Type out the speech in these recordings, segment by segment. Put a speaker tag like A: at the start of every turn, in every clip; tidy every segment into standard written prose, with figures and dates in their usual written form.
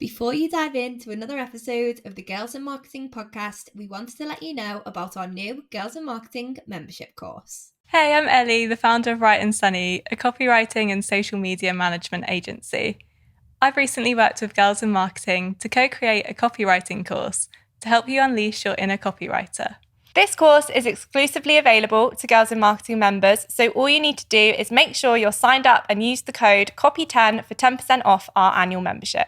A: Before you dive into another episode of the Girls in Marketing podcast, we wanted to let you know about our new Girls in Marketing membership course.
B: Hey, I'm Ellie, the founder of Write and Sunny, a copywriting and social media management agency. I've recently worked with Girls in Marketing to co-create a copywriting course to help you unleash your inner copywriter.
C: This course is exclusively available to Girls in Marketing members, so all you need to do is make sure you're signed up and use the code COPY10 for 10% off our annual membership.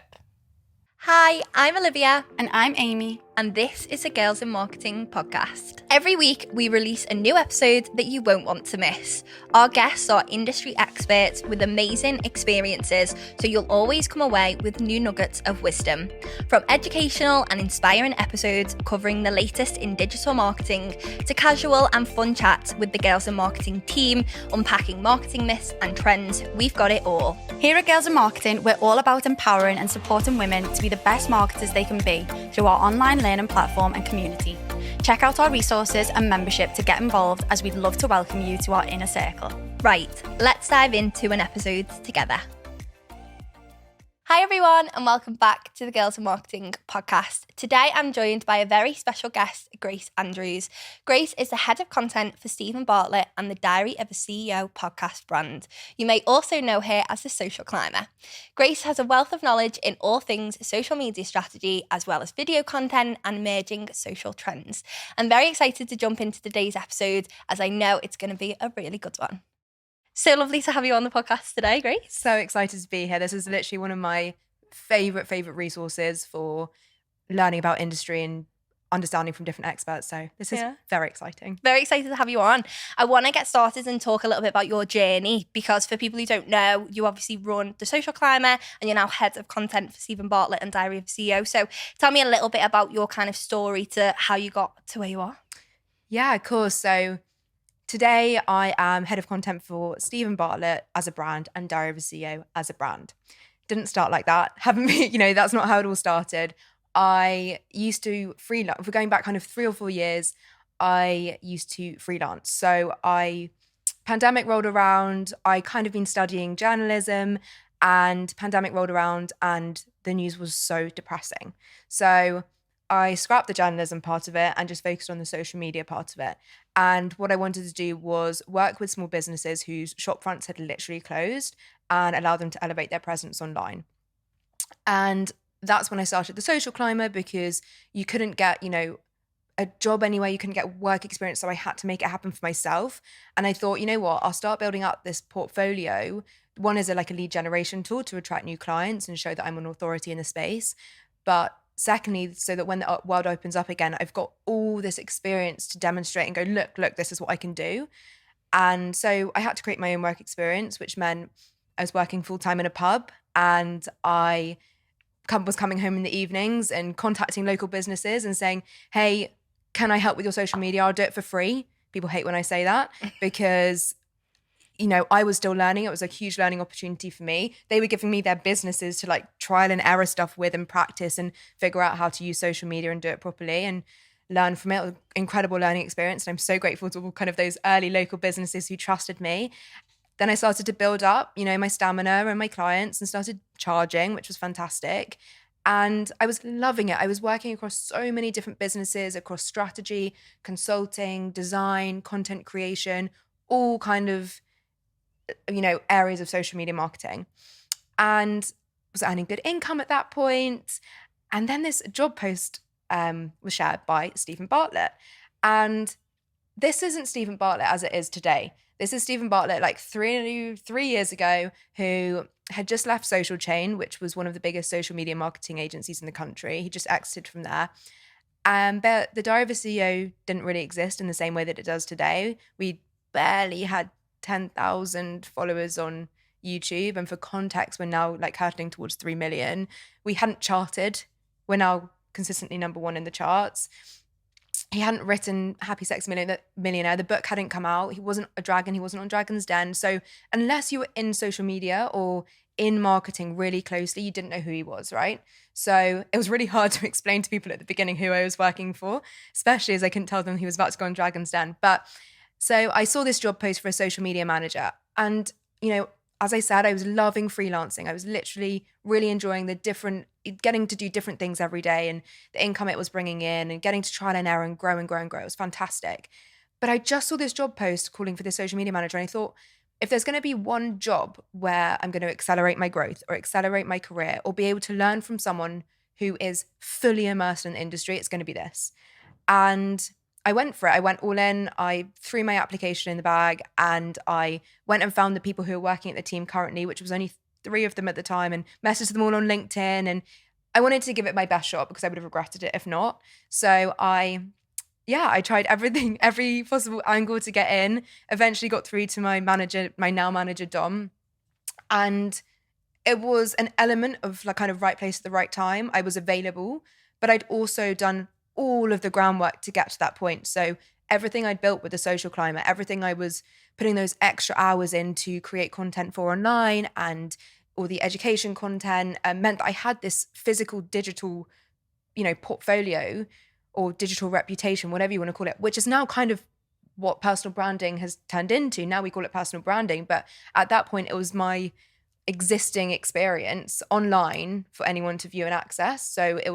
A: Hi, I'm Olivia.
C: And I'm Amy.
A: And this is a Girls in Marketing podcast. Every week, we release a new episode that you won't want to miss. Our guests are industry experts with amazing experiences, so you'll always come away with new nuggets of wisdom. From educational and inspiring episodes covering the latest in digital marketing to casual and fun chats with the Girls in Marketing team, unpacking marketing myths and trends, we've got it all.
C: Here at Girls in Marketing, we're all about empowering and supporting women to be the best marketers they can be through our online learning platform and community. Check out our resources and membership to get involved, as we'd love to welcome you to our inner circle.
A: Right, let's dive into an episode together. Hi everyone, and welcome back to the Girls in Marketing podcast. Today I'm joined by a very special guest, Grace Andrews. Grace is the head of content for Stephen Bartlett and the Diary of a CEO podcast brand. You may also know her as the social climber. Grace has a wealth of knowledge in all things social media strategy, as well as video content and emerging social trends. I'm very excited to jump into today's episode, as I know it's going to be a really good one. So lovely to have you on the podcast today, Grace.
D: So excited to be here. This is literally one of my favourite resources for learning about industry and understanding from different experts. So this is very exciting.
A: Very excited to have you on. I want to get started and talk a little bit about your journey, because for people who don't know, you obviously run The Social Climber and you're now head of content for Stephen Bartlett and Diary of a CEO. So tell me a little bit about your kind of story to how you got to where you are.
D: Yeah, of course. So today, I am head of content for Stephen Bartlett as a brand and Diary of a CEO as a brand. Didn't start like that. Haven't been, that's not how it all started. I used to freelance. If we're going back kind of 3 or 4 years, I used to freelance. So pandemic rolled around. I kind of been studying journalism, and pandemic rolled around and the news was so depressing. So I scrapped the journalism part of it and just focused on the social media part of it. And what I wanted to do was work with small businesses whose shop fronts had literally closed and allow them to elevate their presence online. And that's when I started The Social Climber, because you couldn't get, a job anywhere, you couldn't get work experience. So I had to make it happen for myself. And I thought, you know what, I'll start building up this portfolio. One is a lead generation tool to attract new clients and show that I'm an authority in the space. But secondly, so that when the world opens up again, I've got all this experience to demonstrate and go, look, this is what I can do. And so I had to create my own work experience, which meant I was working full-time in a pub, and I was coming home in the evenings and contacting local businesses and saying, hey, can I help with your social media? I'll do it for free. People hate when I say that, because I was still learning. It was a huge learning opportunity for me. They were giving me their businesses to trial and error stuff with and practice and figure out how to use social media and do it properly and learn from it. It was an incredible learning experience. And I'm so grateful to all kind of those early local businesses who trusted me. Then I started to build up, my stamina and my clients, and started charging, which was fantastic. And I was loving it. I was working across so many different businesses, across strategy, consulting, design, content creation, all kind of areas of social media marketing, and was earning good income at that point. And then this job post was shared by Stephen Bartlett. And this isn't Stephen Bartlett as it is today. This is Stephen Bartlett 3 years ago, who had just left Social Chain, which was one of the biggest social media marketing agencies in the country. He just exited from there. But the Diary of a CEO didn't really exist in the same way that it does today. We barely had 10,000 followers on YouTube, and for context, we're now hurtling towards 3 million. We hadn't charted. We're now consistently number 1 in the charts. He hadn't written Happy Sex Millionaire. The book hadn't come out. He wasn't a dragon. He wasn't on Dragon's Den. So unless you were in social media or in marketing really closely, you didn't know who he was, right? So it was really hard to explain to people at the beginning who I was working for, especially as I couldn't tell them he was about to go on Dragon's Den. But so I saw this job post for a social media manager, and as I said, I was loving freelancing. I was literally really enjoying getting to do different things every day and the income it was bringing in and getting to trial and error and grow and grow and grow. It was fantastic. But I just saw this job post calling for the social media manager. And I thought, if there's going to be one job where I'm going to accelerate my growth or accelerate my career or be able to learn from someone who is fully immersed in the industry, it's going to be this. And I went for it. I went all in. I threw my application in the bag and I went and found the people who are working at the team currently, which was only 3 of them at the time, and messaged them all on LinkedIn. And I wanted to give it my best shot because I would have regretted it if not. So I tried everything, every possible angle to get in, eventually got through to my now manager, Dom. And it was an element of like kind of right place at the right time. I was available, but I'd also done all of the groundwork to get to that point. So everything I'd built with the social climate, everything I was putting those extra hours in to create content for online and all the education content meant that I had this physical, digital, portfolio or digital reputation, whatever you want to call it, which is now kind of what personal branding has turned into. Now we call it personal branding. But at that point, it was my existing experience online for anyone to view and access. So it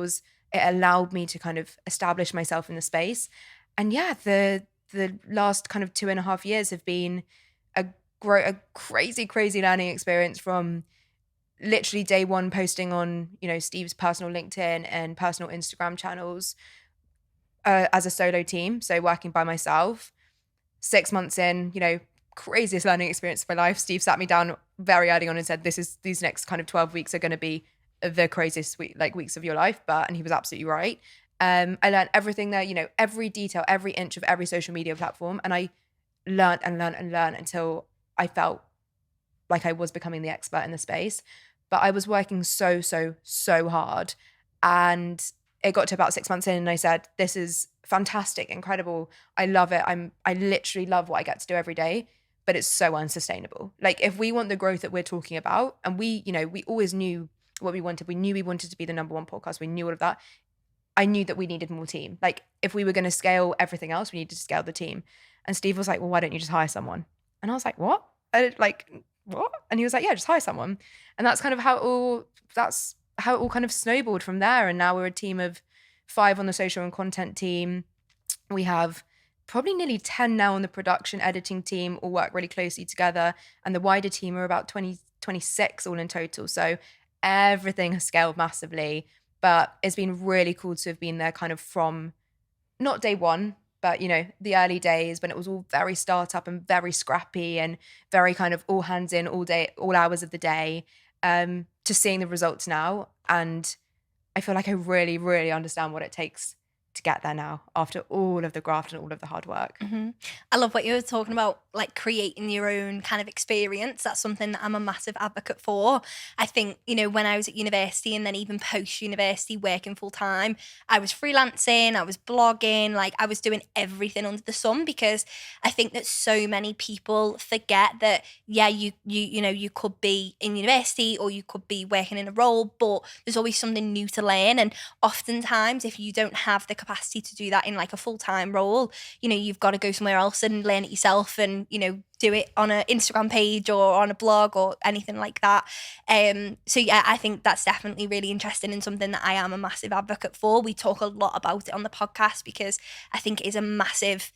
D: allowed me to kind of establish myself in the space. And yeah, the last kind of 2.5 years have been a crazy learning experience, from literally day one posting on, Steve's personal LinkedIn and personal Instagram channels as a solo team. So working by myself, 6 months in, craziest learning experience of my life. Steve sat me down very early on and said, these next kind of 12 weeks are going to be the craziest weeks of your life. And he was absolutely right. I learned everything there, every detail, every inch of every social media platform. And I learned until I felt like I was becoming the expert in the space. But I was working so hard. And it got to about 6 months in and I said, this is fantastic, incredible. I love it. I literally love what I get to do every day, but it's so unsustainable. Like, if we want the growth that we're talking about, and we always knew what we wanted. We knew we wanted to be the number one podcast. We knew all of that. I knew that we needed more team. Like, if we were going to scale everything else, we needed to scale the team. And Steve was like, well, why don't you just hire someone? And I was like, what? What? And he was like, yeah, just hire someone. And that's kind of how it all kind of snowballed from there. And now we're a team of 5 on the social and content team. We have probably nearly 10 now on the production editing team, all work really closely together. And the wider team are about 26 all in total. So everything has scaled massively, but it's been really cool to have been there kind of from not day one, but the early days when it was all very startup and very scrappy and very kind of all hands in all day, all hours of the day, to seeing the results now. And I feel like I really, really understand what it takes to get there now after all of the graft and all of the hard work.
A: Mm-hmm. I love what you were talking about, like creating your own kind of experience. That's something that I'm a massive advocate for. I think, when I was at university and then even post-university working full time, I was freelancing, I was blogging, like I was doing everything under the sun, because I think that so many people forget that, you could be in university or you could be working in a role, but there's always something new to learn. And oftentimes if you don't have the capacity to do that in like a full-time role, you've got to go somewhere else and learn it yourself and do it on an Instagram page or on a blog or anything like that. So yeah, I think that's definitely really interesting and something that I am a massive advocate for. We talk a lot about it on the podcast because I think it is a massive,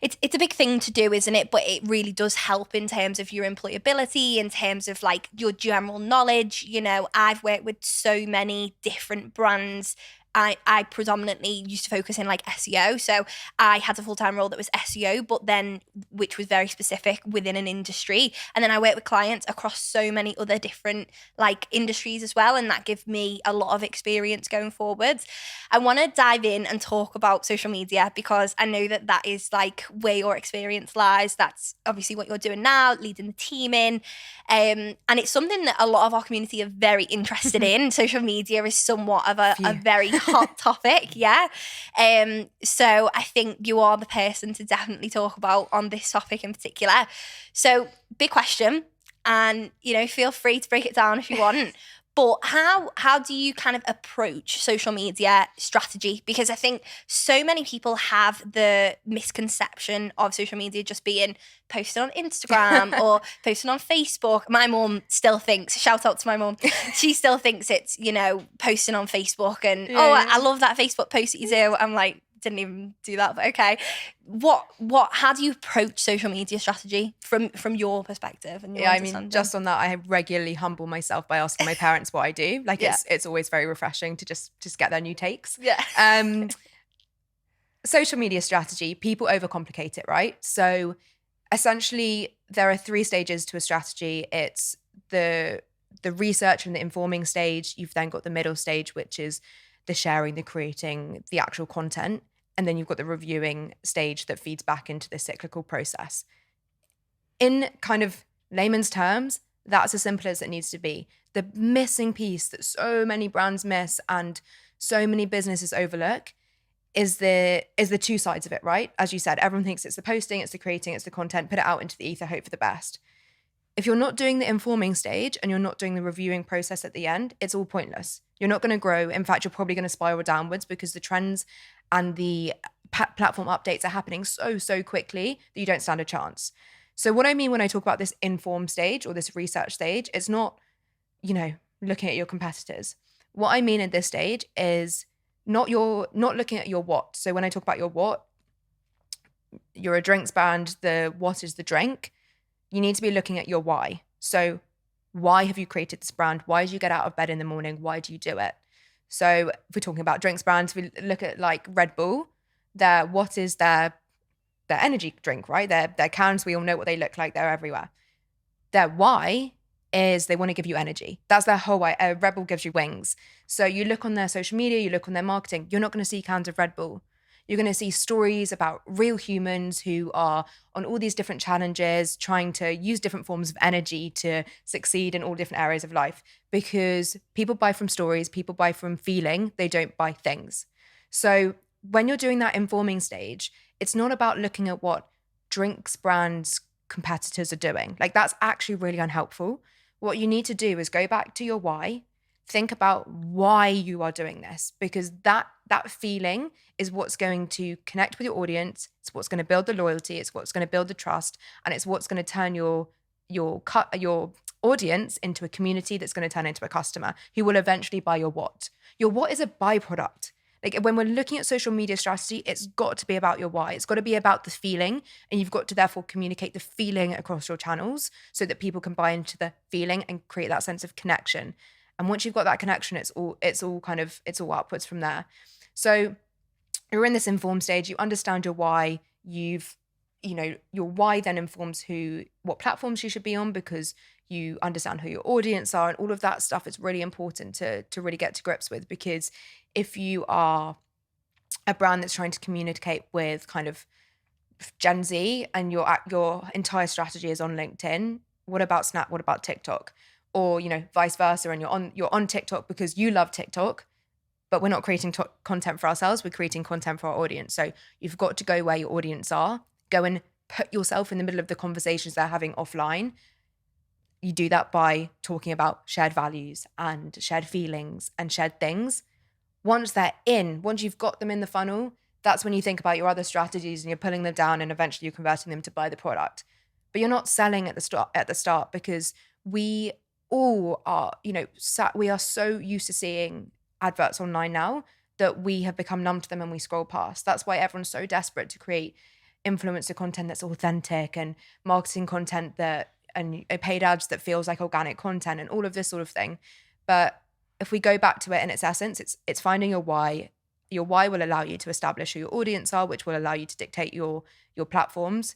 A: it's a big thing to do, isn't it? But it really does help in terms of your employability, in terms of like your general knowledge. I've worked with so many different brands. I predominantly used to focus in like SEO. So I had a full-time role that was SEO, but then which was very specific within an industry. And then I worked with clients across so many other different like industries as well. And that gave me a lot of experience going forwards. I want to dive in and talk about social media because I know that that is like where your experience lies. That's obviously what you're doing now, leading the team in. And it's something that a lot of our community are very interested in. Social media is somewhat of a very hot topic, yeah. So I think you are the person to definitely talk about on this topic in particular. So big question, and feel free to break it down if you want. But how do you kind of approach social media strategy? Because I think so many people have the misconception of social media just being posted on Instagram or posted on Facebook. My mum still thinks, shout out to my mum, she still thinks it's, posting on Facebook and, I love that Facebook post that you do. I'm like, didn't even do that, but okay. How do you approach social media strategy from your perspective and your understanding?
D: Just on that, I regularly humble myself by asking my parents what I do. Like it's always very refreshing to just get their new takes.
A: Yeah.
D: Social media strategy, people overcomplicate it, right? So essentially there are 3 stages to a strategy. It's the research and the informing stage. You've then got the middle stage, which is the sharing, the creating, the actual content. And then you've got the reviewing stage that feeds back into the cyclical process. In kind of layman's terms, that's as simple as it needs to be. The missing piece that so many brands miss and so many businesses overlook is the 2 sides of it, right? As you said, everyone thinks it's the posting, it's the creating, it's the content, put it out into the ether, hope for the best. If you're not doing the informing stage and you're not doing the reviewing process at the end, it's all pointless. You're not going to grow. In fact, you're probably going to spiral downwards because the trends and the platform updates are happening so quickly that you don't stand a chance. So what I mean when I talk about this inform stage or this research stage, it's not, looking at your competitors. What I mean at this stage is not looking at your what. So when I talk about your what, you're a drinks brand, the what is the drink. You need to be looking at your why. So why have you created this brand? Why do you get out of bed in the morning? Why do you do it? So if we're talking about drinks brands, we look at like Red Bull, what is their energy drink, right? Their cans, we all know what they look like. They're everywhere. Their why is they want to give you energy. That's their whole why. Red Bull gives you wings. So you look on their social media, you look on their marketing, you're not going to see cans of Red Bull. You're going to see stories about real humans who are on all these different challenges, trying to use different forms of energy to succeed in all different areas of life. Because people buy from stories, people buy from feeling, they don't buy things. So when you're doing that informing stage, it's not about looking at what drinks brands competitors are doing. Like that's actually really unhelpful. What you need to do is go back to your why. Think about why you are doing this, because that feeling is what's going to connect with your audience. It's what's going to build the loyalty. It's what's going to build the trust, and it's what's going to turn your audience into a community that's going to turn into a customer who will eventually buy your what. Your what is a byproduct. Like when we're looking at social media strategy, it's got to be about your why. It's got to be about the feeling, and you've got to therefore communicate the feeling across your channels so that people can buy into the feeling and create that sense of connection. And once you've got that connection, it's all upwards from there. So you're in this informed stage, you understand your why, your why then informs what platforms you should be on, because you understand who your audience are, and all of that stuff is really important to really get to grips with. Because if you are a brand that's trying to communicate with kind of Gen Z and your entire strategy is on LinkedIn, what about Snap? What about TikTok? Or, vice versa, and you're on TikTok because you love TikTok, but we're not creating content for ourselves, we're creating content for our audience. So you've got to go where your audience are, go and put yourself in the middle of the conversations they're having offline. You do that by talking about shared values and shared feelings and shared things. Once you've got them in the funnel, that's when you think about your other strategies and you're pulling them down and eventually you're converting them to buy the product. But you're not selling at the start because we all are, we are so used to seeing adverts online now that we have become numb to them and we scroll past. That's why everyone's so desperate to create influencer content that's authentic and marketing content and paid ads that feels like organic content and all of this sort of thing. But if we go back to it in its essence, it's finding your why. Your why will allow you to establish who your audience are, which will allow you to dictate your platforms.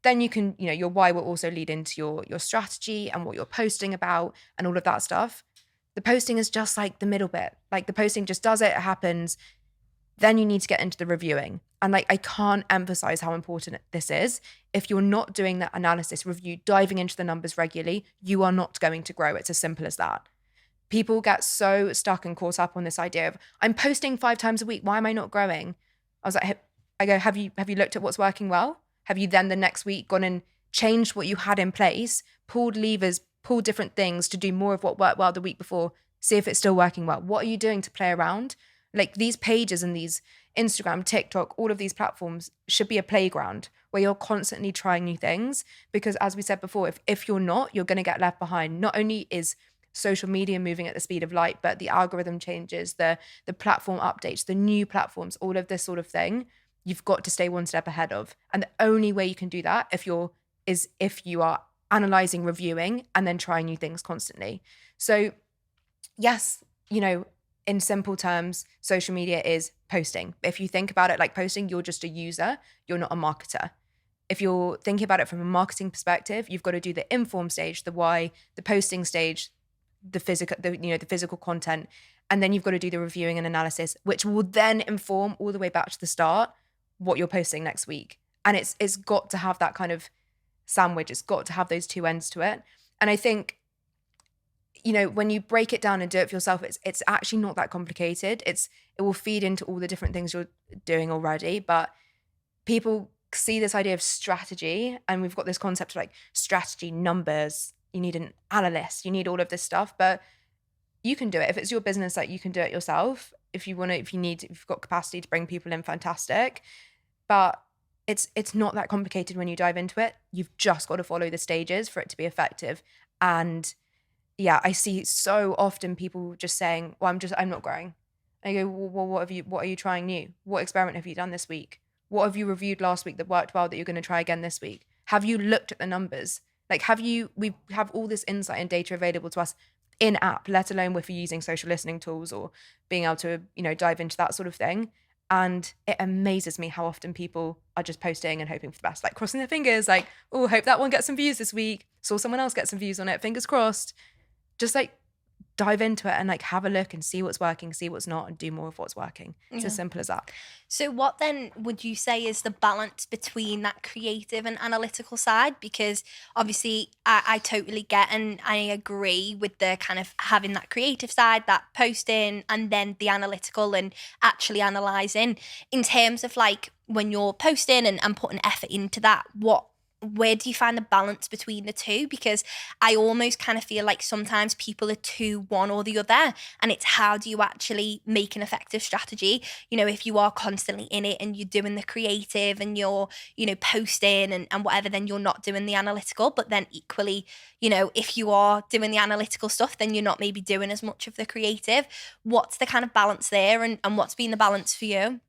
D: Then you can, your why will also lead into your strategy and what you're posting about and all of that stuff. The posting is just like the middle bit. Like the posting just does it happens. Then you need to get into the reviewing. And I can't emphasize how important this is. If you're not doing that analysis, review, diving into the numbers regularly, you are not going to grow. It's as simple as that. People get so stuck and caught up on this idea of, I'm posting 5 times a week. Why am I not growing? I go, have you looked at what's working well? Have you then the next week gone and changed what you had in place, pulled levers, pulled different things to do more of what worked well the week before, See if it's still working well. What are you doing to play around? Like these pages and these Instagram, TikTok, all of these platforms should be a playground where you're constantly trying new things. Because as we said before, if you're not, you're going to get left behind. Not only is social media moving at the speed of light, but the algorithm changes, the platform updates, the new platforms, all of this sort of thing, you've got to stay one step ahead of. And the only way you can do that if you are analyzing, reviewing, and then trying new things constantly. So yes, in simple terms, social media is posting. If you think about it like posting, you're just a user, you're not a marketer. If you're thinking about it from a marketing perspective, you've got to do the inform stage, the why, the posting stage, the physical content, and then you've got to do the reviewing and analysis, which will then inform all the way back to the start what you're posting next week. And it's got to have that kind of sandwich. It's got to have those two ends to it. And I think, when you break it down and do it for yourself, it's actually not that complicated. It will feed into all the different things you're doing already. But people see this idea of strategy, and we've got this concept of like strategy, numbers. You need an analyst, you need all of this stuff, but you can do it. If it's your business, like you can do it yourself. If you've got capacity to bring people in, fantastic. But it's not that complicated when you dive into it. You've just got to follow the stages for it to be effective. And yeah, I see so often people just saying, well, I'm not growing. And I go, well, what are you trying new? What experiment have you done this week? What have you reviewed last week that worked well that you're going to try again this week? Have you looked at the numbers? Like, we have all this insight and data available to us in app, let alone if you're using social listening tools or being able to, dive into that sort of thing. And it amazes me how often people are just posting and hoping for the best, like crossing their fingers, like, oh, hope that one gets some views this week. Saw someone else get some views on it, fingers crossed. Just like dive into it and like have a look and see what's working, see what's not, and do more of what's working. It's as simple as that.
A: So what then would you say is the balance between that creative and analytical side? Because obviously I totally get and I agree with the kind of having that creative side, that posting, and then the analytical and actually analysing. In terms of like when you're posting and putting effort into that, where do you find the balance between the two? Because I almost kind of feel like sometimes people are too one or the other, and it's how do you actually make an effective strategy? If you are constantly in it and you're doing the creative and you're, posting and whatever, then you're not doing the analytical. But then equally, if you are doing the analytical stuff, then you're not maybe doing as much of the creative. What's the kind of balance there, and what's been the balance for you?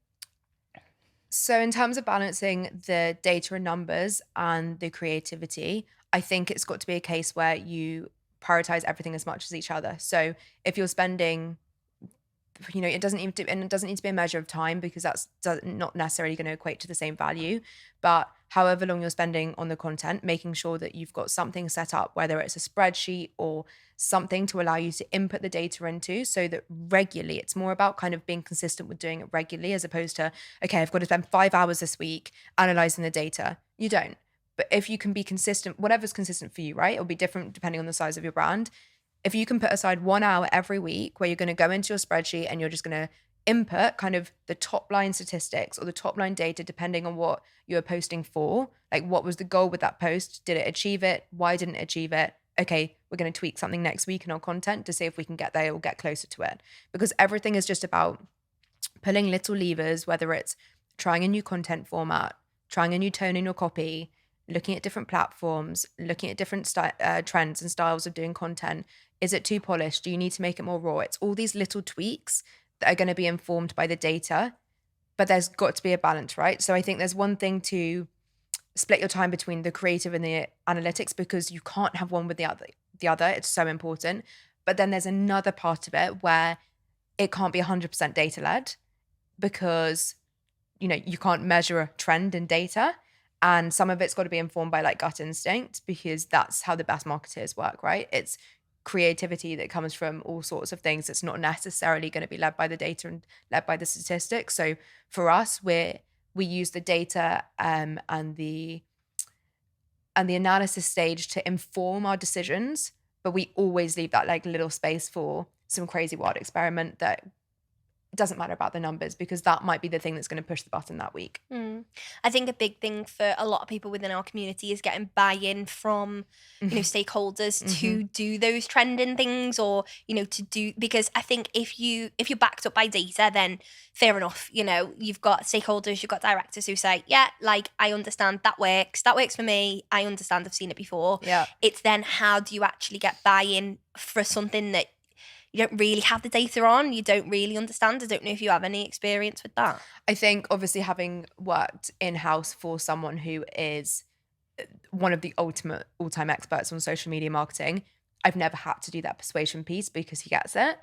D: So in terms of balancing the data and numbers and the creativity, I think it's got to be a case where you prioritize everything as much as each other. So if you're spending, it doesn't need to be a measure of time, because that's not necessarily going to equate to the same value. But however long you're spending on the content, making sure that you've got something set up, whether it's a spreadsheet or something to allow you to input the data into, so that regularly, it's more about kind of being consistent with doing it regularly, as opposed to, okay, I've got to spend 5 hours this week analyzing the data. You don't. But if you can be consistent, whatever's consistent for you, right? It'll be different depending on the size of your brand. If you can put aside 1 hour every week where you're going to go into your spreadsheet and you're just going to input kind of the top line statistics or the top line data, depending on what you're posting for, like what was the goal with that post? Did it achieve it? Why didn't it achieve it? Okay, we're going to tweak something next week in our content to see if we can get there or get closer to it. Because everything is just about pulling little levers, whether it's trying a new content format, trying a new tone in your copy, looking at different platforms, looking at different trends and styles of doing content. Is it too polished? Do you need to make it more raw? It's all these little tweaks that are going to be informed by the data, but there's got to be a balance, right? So I think there's one thing to split your time between the creative and the analytics, because you can't have one with the other. It's so important. But then there's another part of it where it can't be 100% data led, because you can't measure a trend in data, and some of it's got to be informed by like gut instinct, because that's how the best marketers work, right? It's creativity that comes from all sorts of things. It's not necessarily going to be led by the data and led by the statistics. So for us, we use the data and the analysis stage to inform our decisions, but we always leave that like little space for some crazy wild experiment that it doesn't matter about the numbers, because that might be the thing that's going to push the button that week.
A: I think a big thing for a lot of people within our community is getting buy-in from, stakeholders to do those trending things, or, to do, because I think if you're backed up by data, then fair enough. You've got stakeholders, you've got directors who say, yeah, like, I understand that works for me. I understand, I've seen it before.
D: Yeah.
A: It's then how do you actually get buy-in for something that you don't really have the data on, you don't really understand? I don't know if you have any experience with that.
D: I think obviously having worked in-house for someone who is one of the ultimate all-time experts on social media marketing, I've never had to do that persuasion piece because he gets it.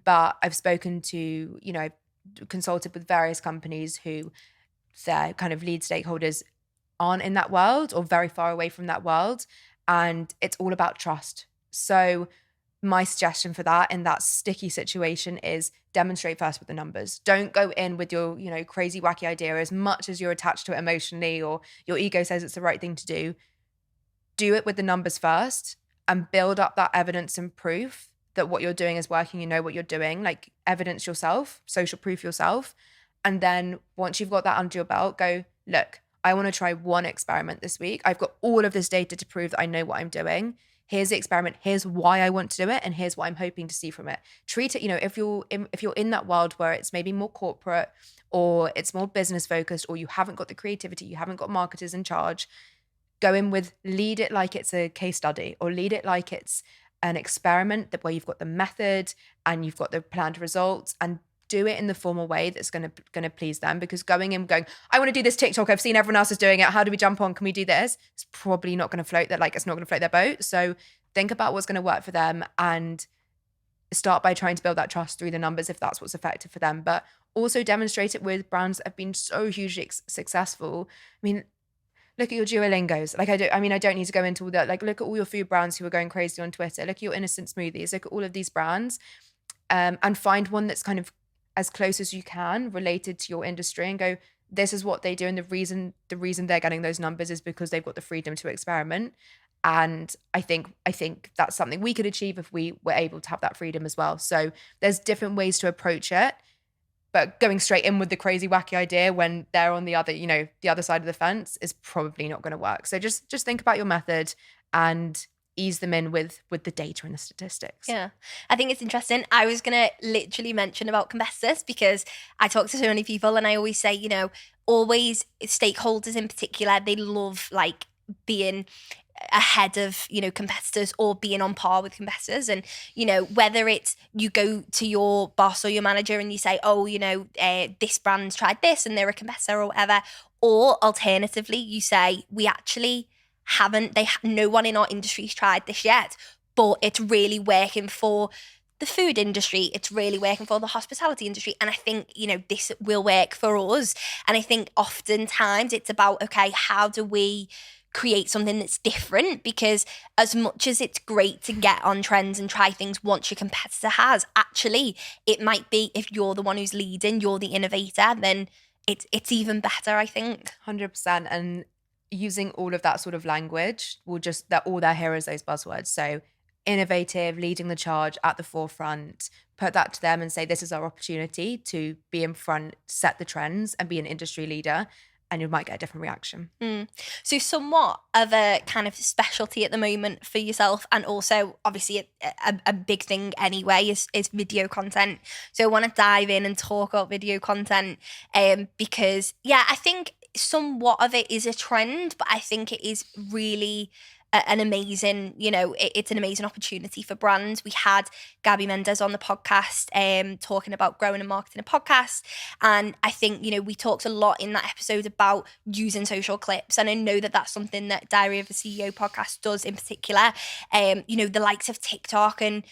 D: But I've spoken to, I've consulted with various companies who their kind of lead stakeholders aren't in that world or very far away from that world. And it's all about trust. So my suggestion for that in that sticky situation is demonstrate first with the numbers. Don't go in with your, crazy, wacky idea as much as you're attached to it emotionally or your ego says it's the right thing to do. Do it with the numbers first and build up that evidence and proof that what you're doing is working. You know what you're doing, like evidence yourself, social proof yourself. And then once you've got that under your belt, go, look, I want to try one experiment this week. I've got all of this data to prove that I know what I'm doing. Here's the experiment. Here's why I want to do it. And here's what I'm hoping to see from it. Treat it, if you're in that world where it's maybe more corporate or it's more business focused, or you haven't got the creativity, you haven't got marketers in charge, go in with, lead it like it's a case study, or lead it like it's an experiment where you've got the method and you've got the planned results, and do it in the formal way that's going to please them. Because going, I want to do this TikTok, I've seen everyone else is doing it, how do we jump on, can we do this? It's probably not going to float that, it's not going to float their boat. So think about what's going to work for them and start by trying to build that trust through the numbers if that's what's effective for them. But also demonstrate it with brands that have been so hugely successful. I mean, look at your Duolingos. I don't need to go into all that. Look at all your food brands who are going crazy on Twitter. Look at your innocent smoothies. Look at all of these brands, and find one that's kind of as close as you can related to your industry, and go, this is what they do, and the reason they're getting those numbers is because they've got the freedom to experiment. And I think that's something we could achieve if we were able to have that freedom as well. So there's different ways to approach it, but going straight in with the crazy wacky idea when they're on the other, the other side of the fence is probably not going to work. So just think about your method and ease them in with the data and the statistics.
A: Yeah, I think it's interesting. I was going to literally mention about competitors because I talk to so many people and I always say, always stakeholders in particular, they love being ahead of competitors or being on par with competitors. And whether it's you go to your boss or your manager and you say, oh, this brand's tried this and they're a competitor or whatever, or alternatively you say, we actually no one in our industry's tried this yet, but it's really working for the food industry, it's really working for the hospitality industry, and I think this will work for us. And I think oftentimes it's about, okay, how do we create something that's different? Because as much as it's great to get on trends and try things once your competitor has, actually it might be, if you're the one who's leading, you're the innovator, then it's even better, I think.
D: 100%. And using all of that sort of language will just, that all they're here is those buzzwords. So innovative, leading the charge, at the forefront, put that to them and say, this is our opportunity to be in front, set the trends and be an industry leader. And you might get a different reaction.
A: So somewhat of a kind of specialty at the moment for yourself, and also obviously a big thing anyway is video content. So I want to dive in and talk about video content because I think somewhat of it is a trend, but I think it is really an amazing, it's an amazing opportunity for brands. We had Gabby Mendez on the podcast talking about growing and marketing a podcast. And I think, we talked a lot in that episode about using social clips. And I know that that's something that Diary of a CEO podcast does in particular. The likes of TikTok and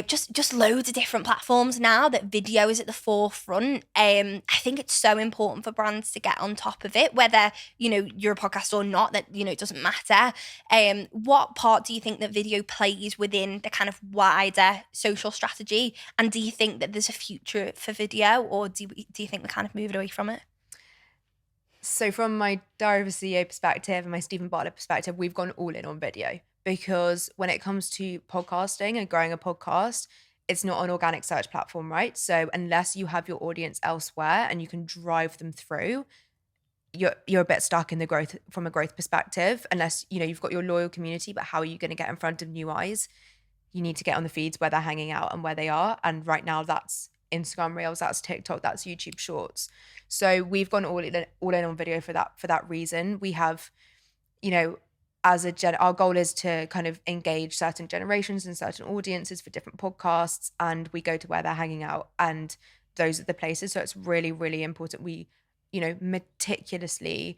A: just loads of different platforms now that video is at the forefront. I think it's so important for brands to get on top of it, whether, you're a podcast or not, that, it doesn't matter. What part do you think that video plays within the kind of wider social strategy? And do you think that there's a future for video, or do you think we're kind of moving away from it?
D: So from my Diary of a CEO perspective and my Stephen Bartlett perspective, we've gone all in on video. Because when it comes to podcasting and growing a podcast, it's not an organic search platform, right? So unless you have your audience elsewhere and you can drive them through, you're a bit stuck in the growth from a growth perspective, unless, you know, you've got your loyal community, but how are you going to get in front of new eyes? You need to get on the feeds where they're hanging out and where they are. And right now that's Instagram Reels, that's TikTok, that's YouTube Shorts. So we've gone all in on video for that reason. We have, you know, our goal is to kind of engage certain generations and certain audiences for different podcasts, and we go to where they're hanging out, and those are the places. So it's really, really important we, you know, meticulously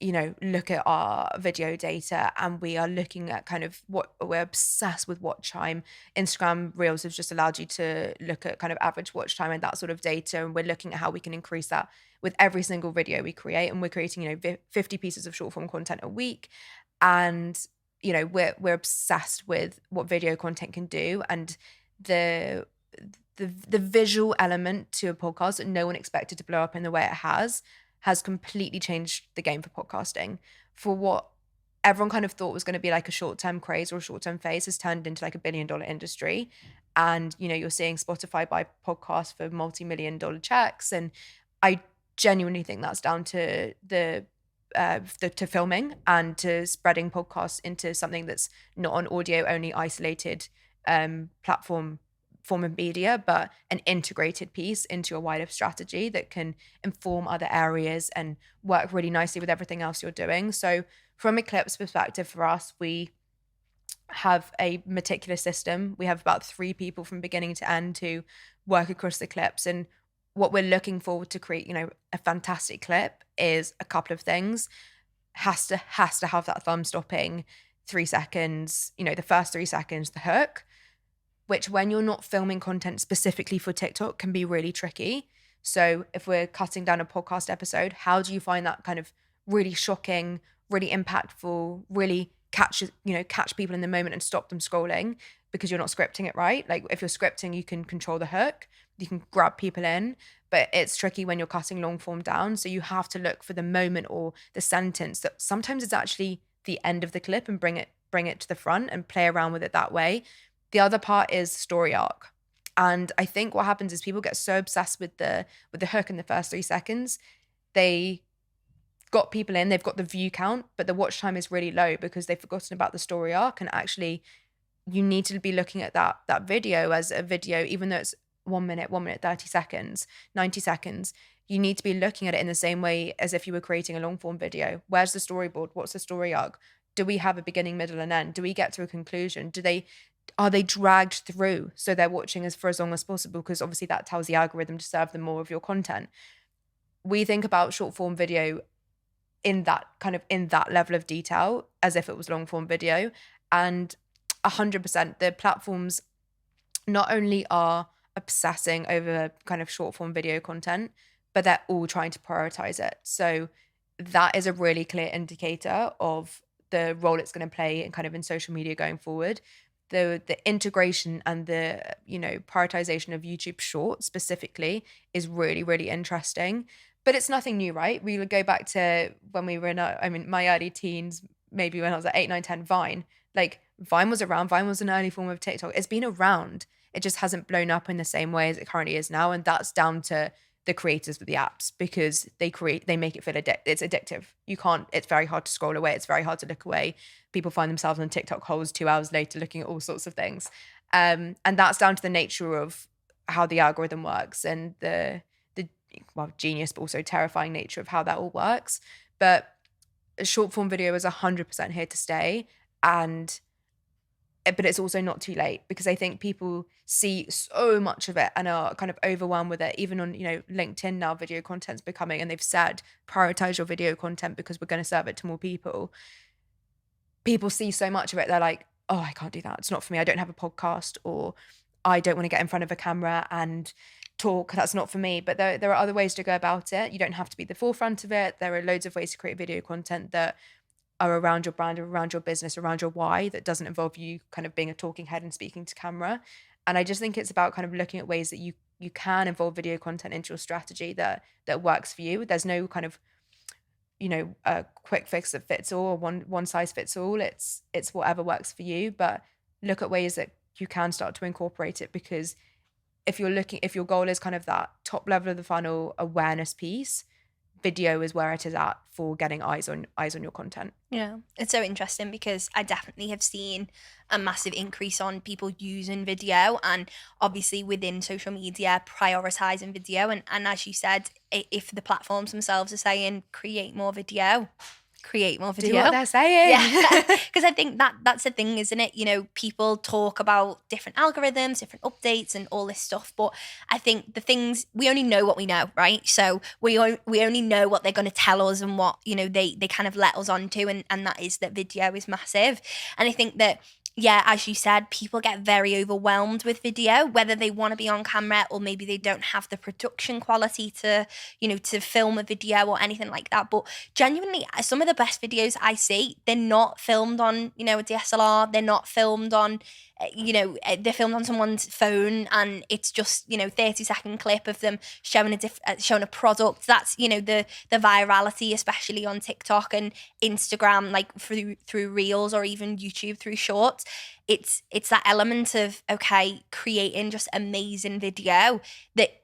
D: you know, look at our video data, and we are looking at kind of what we're obsessed with watch time. Instagram Reels has just allowed you to look at kind of average watch time and that sort of data. And we're looking at how we can increase that with every single video we create. And we're creating, you know, 50 pieces of short form content a week. And, you know, we're obsessed with what video content can do, and the visual element to a podcast that no one expected to blow up in the way it has completely changed the game for podcasting. For what everyone kind of thought was going to be like a short-term craze or a short-term phase has turned into like $1 billion industry. And, you know, you're seeing Spotify buy podcasts for multi-million-dollar checks. And I genuinely think that's down to to filming and to spreading podcasts into something that's not an audio-only isolated platform form of media, but an integrated piece into a wider strategy that can inform other areas and work really nicely with everything else you're doing. So from a clips perspective, for us, we have a meticulous system. We have about 3 people from beginning to end who work across the clips. And what we're looking for to create, you know, a fantastic clip is a couple of things. Has to have that thumb stopping 3 seconds, you know, the first 3 seconds, the hook, which when you're not filming content specifically for TikTok can be really tricky. So if we're cutting down a podcast episode, how do you find that kind of really shocking, really impactful, really catch people in the moment and stop them scrolling, because you're not scripting it right? Like if you're scripting, you can control the hook, you can grab people in, but it's tricky when you're cutting long form down. So you have to look for the moment or the sentence that sometimes it's actually the end of the clip and bring it to the front and play around with it that way. The other part is story arc. And I think what happens is people get so obsessed with the hook in the first 3 seconds. They got people in, they've got the view count, but the watch time is really low because they've forgotten about the story arc. And actually, you need to be looking at that video as a video, even though it's 1 minute, 30 seconds, 90 seconds. You need to be looking at it in the same way as if you were creating a long form video. Where's the storyboard? What's the story arc? Do we have a beginning, middle, and end? Do we get to a conclusion? Are they dragged through so they're watching us for as long as possible? Because obviously that tells the algorithm to serve them more of your content. We think about short form video in that level of detail as if it was long form video. And 100%, the platforms not only are obsessing over kind of short form video content, but they're all trying to prioritize it. So that is a really clear indicator of the role it's going to play in social media going forward. The integration and the, you know, prioritization of YouTube Shorts specifically is really, really interesting. But it's nothing new, right? We would go back to when we were in my early teens, maybe when I was at 8, 9, 10, Vine. Like Vine was around. Vine was an early form of TikTok. It's been around. It just hasn't blown up in the same way as it currently is now. And that's down to the creators of the apps, because they make it feel it's addictive. It's very hard to scroll away. It's very hard to look away. People find themselves on TikTok holes 2 hours later looking at all sorts of things. And that's down to the nature of how the algorithm works and the genius, but also terrifying nature of how that all works. But a short form video is 100% here to stay. But it's also not too late, because I think people see so much of it and are kind of overwhelmed with it. Even on, you know, LinkedIn now, video content's becoming, and they've said, prioritize your video content because we're going to serve it to more people. People see so much of it. They're like, oh, I can't do that. It's not for me. I don't have a podcast, or I don't want to get in front of a camera and talk. That's not for me. But there are other ways to go about it. You don't have to be the forefront of it. There are loads of ways to create video content that are around your brand, around your business, around your why, that doesn't involve you kind of being a talking head and speaking to camera. And I just think it's about kind of looking at ways that you can involve video content into your strategy that works for you. There's no kind of, you know, a quick fix that fits all, or one size fits all. It's whatever works for you. But look at ways that you can start to incorporate it, because if your goal is kind of that top level of the funnel awareness piece, video is where it is at for getting eyes on your content.
A: Yeah, it's so interesting because I definitely have seen a massive increase on people using video, and obviously within social media prioritizing video, and as you said, if the platforms themselves are saying create more video,
D: Do what they're saying.
A: Yeah, because I think that's the thing, isn't it? You know, people talk about different algorithms, different updates and all this stuff, but I think the things, we only know what we know, right? So we only know what they're going to tell us and what, you know, they kind of let us onto, and that is that video is massive. And I think that, yeah, as you said, people get very overwhelmed with video, whether they want to be on camera or maybe they don't have the production quality to, you know, to film a video or anything like that. But genuinely, some of the best videos I see, they're not filmed on, you know, a DSLR. They're not filmed on, you know, they're filmed on someone's phone, and it's just, you know, 30-second clip of them showing showing a product. That's, you know, the virality, especially on TikTok and Instagram, like through Reels, or even YouTube through Shorts. It's that element of, okay, creating just amazing video that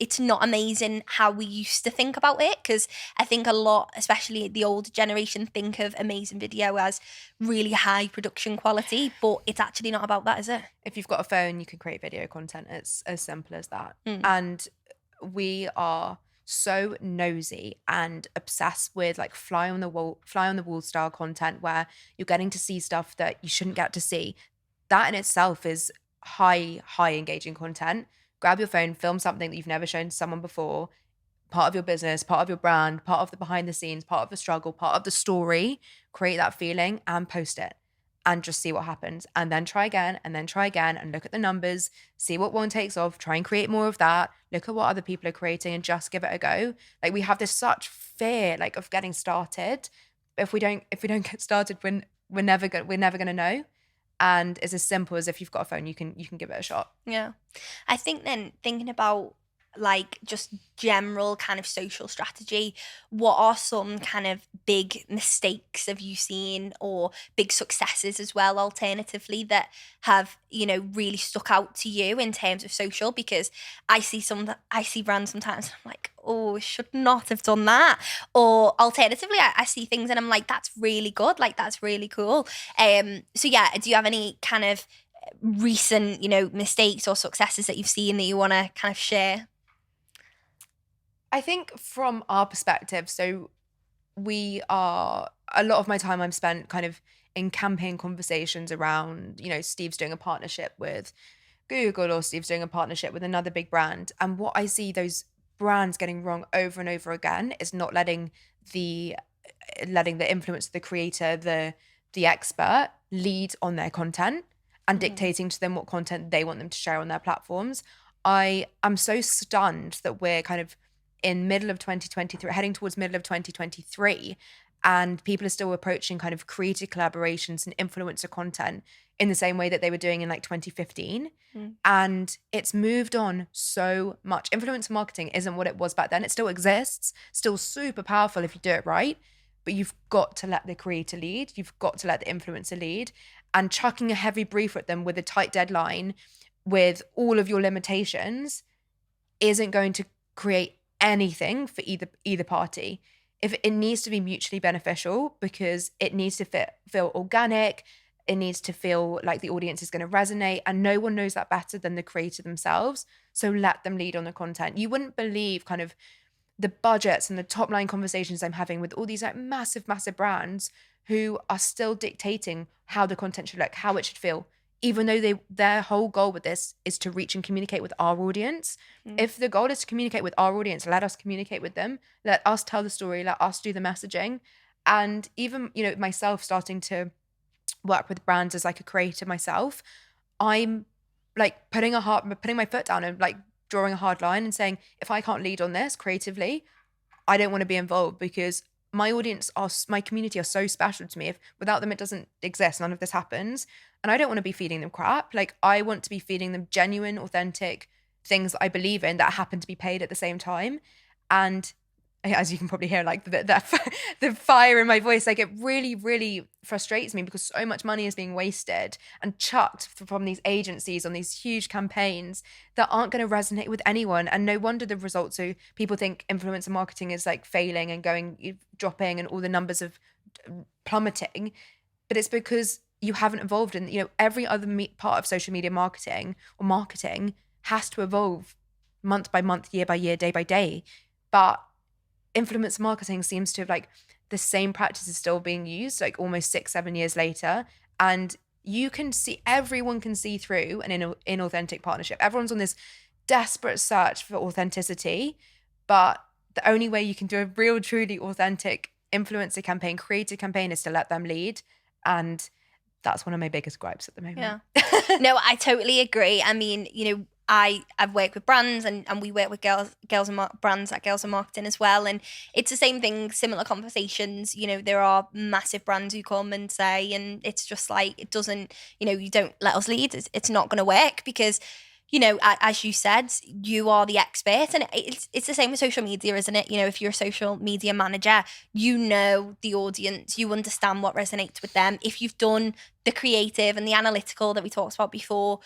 A: it's not amazing how we used to think about it, because I think a lot, especially the older generation, think of amazing video as really high production quality, but it's actually not about that, is it?
D: If you've got a phone, you can create video content. It's as simple as that. And we are so nosy and obsessed with like fly on the wall style content, where you're getting to see stuff that you shouldn't get to see. That in itself is high engaging content. Grab your phone, film something that you've never shown to someone before, part of your business, part of your brand, part of the behind the scenes, part of the struggle, part of the story. Create that feeling and post it, and just see what happens. And then try again, and look at the numbers, see what one takes off, try and create more of that, look at what other people are creating, and just give it a go. Like, we have this such fear like of getting started. But if we don't get started, we're never gonna know. And it's as simple as, if you've got a phone, you can give it a shot.
A: Yeah. I think then, thinking about like just general kind of social strategy, what are some kind of big mistakes have you seen, or big successes as well, alternatively, that have, you know, really stuck out to you in terms of social? Because I see brands sometimes and I'm like, oh, should not have done that. Or alternatively, I see things and I'm like, that's really good, like that's really cool. So yeah, do you have any kind of recent, you know, mistakes or successes that you've seen that you want to kind of share?
D: I think from our perspective, so a lot of my time I'm spent kind of in campaign conversations around, you know, Steve's doing a partnership with Google, or Steve's doing a partnership with another big brand. And what I see those brands getting wrong over and over again is not letting the influencer, the creator, the expert lead on their content and dictating to them what content they want them to share on their platforms. I am so stunned that we're kind of in middle of 2023, heading towards middle of 2023, and people are still approaching kind of creator collaborations and influencer content in the same way that they were doing in like 2015. And it's moved on so much. Influencer marketing isn't what it was back then. It still exists, still super powerful if you do it right, but you've got to let the creator lead. You've got to let the influencer lead, and chucking a heavy brief at them with a tight deadline with all of your limitations isn't going to create anything for either party. If it needs to be mutually beneficial, because it needs to feel organic, it needs to feel like the audience is going to resonate, and no one knows that better than the creator themselves. So let them lead on the content. You wouldn't believe kind of the budgets and the top line conversations I'm having with all these like massive brands who are still dictating how the content should look, how it should feel, even though their whole goal with this is to reach and communicate with our audience. If the goal is to communicate with our audience, let us communicate with them. Let us tell the story. Let us do the messaging. And even, you know, myself starting to work with brands as like a creator myself, I'm like putting my foot down and like drawing a hard line and saying, if I can't lead on this creatively, I don't want to be involved, because my community are so special to me. If without them, it doesn't exist. None of this happens. And I don't want to be feeding them crap. Like, I want to be feeding them genuine, authentic things that I believe in that happen to be paid at the same time. And as you can probably hear, like the fire in my voice, like it really, really frustrates me because so much money is being wasted and chucked from these agencies on these huge campaigns that aren't going to resonate with anyone. And no wonder the results. So people think influencer marketing is like failing and dropping and all the numbers of plummeting, but it's because you haven't evolved. And every other part of social media marketing or marketing has to evolve month by month, year by year, day by day. But influencer marketing seems to have like the same practices still being used like almost 6-7 years later, and everyone can see through an inauthentic partnership. Everyone's on this desperate search for authenticity, but the only way you can do a real truly authentic influencer campaign, creative campaign, is to let them lead. And that's one of my biggest gripes at the moment.
A: Yeah. No, I totally agree. I mean, I've worked with brands and we work with girls and brands at Girls and Marketing as well. And it's the same thing, similar conversations. There are massive brands who come and say, and it's just like, it doesn't, you don't let us lead. It's not going to work because, as you said, you are the expert. And it's the same with social media, isn't it? If you're a social media manager, you know the audience, you understand what resonates with them. If you've done the creative and the analytical that we talked about before,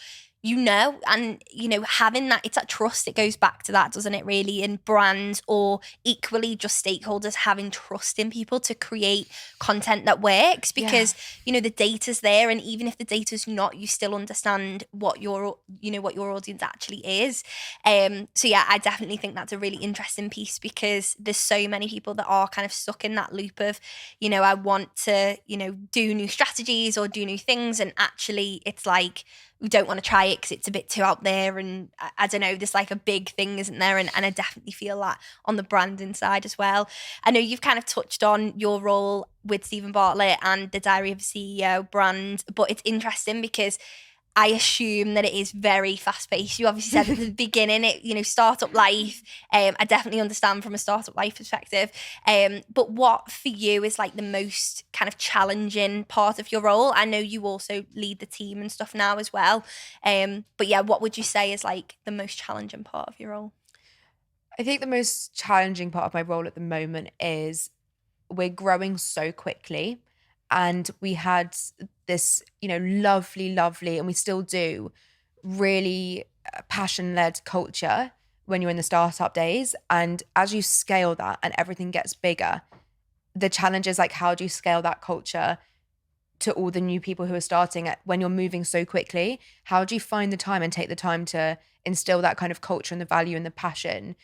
A: and having that, it's that trust. It goes back to that, doesn't it, really? In brands, or equally just stakeholders having trust in people to create content that works, because the data's there, and even if the data's not, you still understand what your audience actually is. So yeah, I definitely think that's a really interesting piece, because there's so many people that are kind of stuck in that loop of I want to do new strategies or do new things, and actually it's like we don't want to try it because it's a bit too out there, and I don't know, there's like a big thing, isn't there? And I definitely feel that on the branding side as well. I know you've kind of touched on your role with Stephen Bartlett and the Diary of a CEO brand, but it's interesting because I assume that it is very fast paced. You obviously said at the beginning, startup life. I definitely understand from a startup life perspective. But what for you is like the most kind of challenging part of your role? I know you also lead the team and stuff now as well. But yeah, what would you say is like the most challenging part of your role?
D: I think the most challenging part of my role at the moment is we're growing so quickly. And we had this, lovely, and we still do, really passion-led culture when you're in the startup days. And as you scale that and everything gets bigger, the challenge is like, how do you scale that culture to all the new people who are starting when you're moving so quickly? How do you find the time and take the time to instill that kind of culture and the value and the passion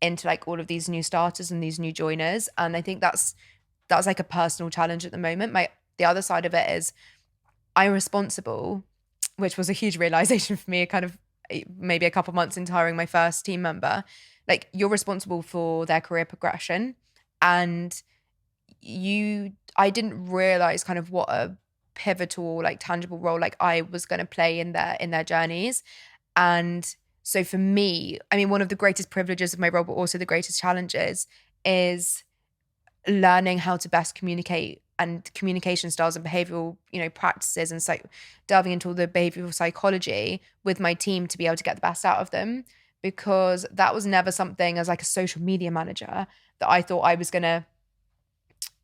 D: into like all of these new starters and these new joiners? And I think that's like a personal challenge at the moment. The other side of it is I'm responsible, which was a huge realization for me, kind of maybe a couple months into hiring my first team member. Like, you're responsible for their career progression, and I didn't realize kind of what a pivotal, like tangible role like I was going to play in their journeys. And so for me, I mean, one of the greatest privileges of my role, but also the greatest challenges, is learning how to best communicate, and communication styles and behavioral, practices, and delving into all the behavioral psychology with my team to be able to get the best out of them. Because that was never something as like a social media manager that I thought I was gonna,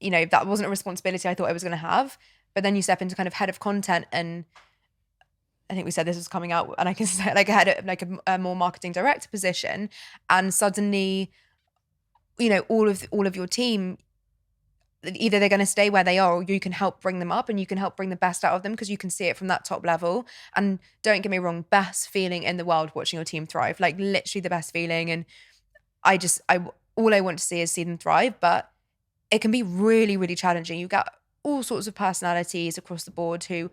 D: that wasn't a responsibility I thought I was gonna have. But then you step into kind of head of content, and I think we said this was coming out, and I can say like I had a more marketing director position, and suddenly, all of your team, either they're going to stay where they are, or you can help bring them up, and you can help bring the best out of them because you can see it from that top level. And don't get me wrong, best feeling in the world watching your team thrive, like literally the best feeling. And all I want to see is see them thrive, but it can be really, really challenging. You get all sorts of personalities across the board who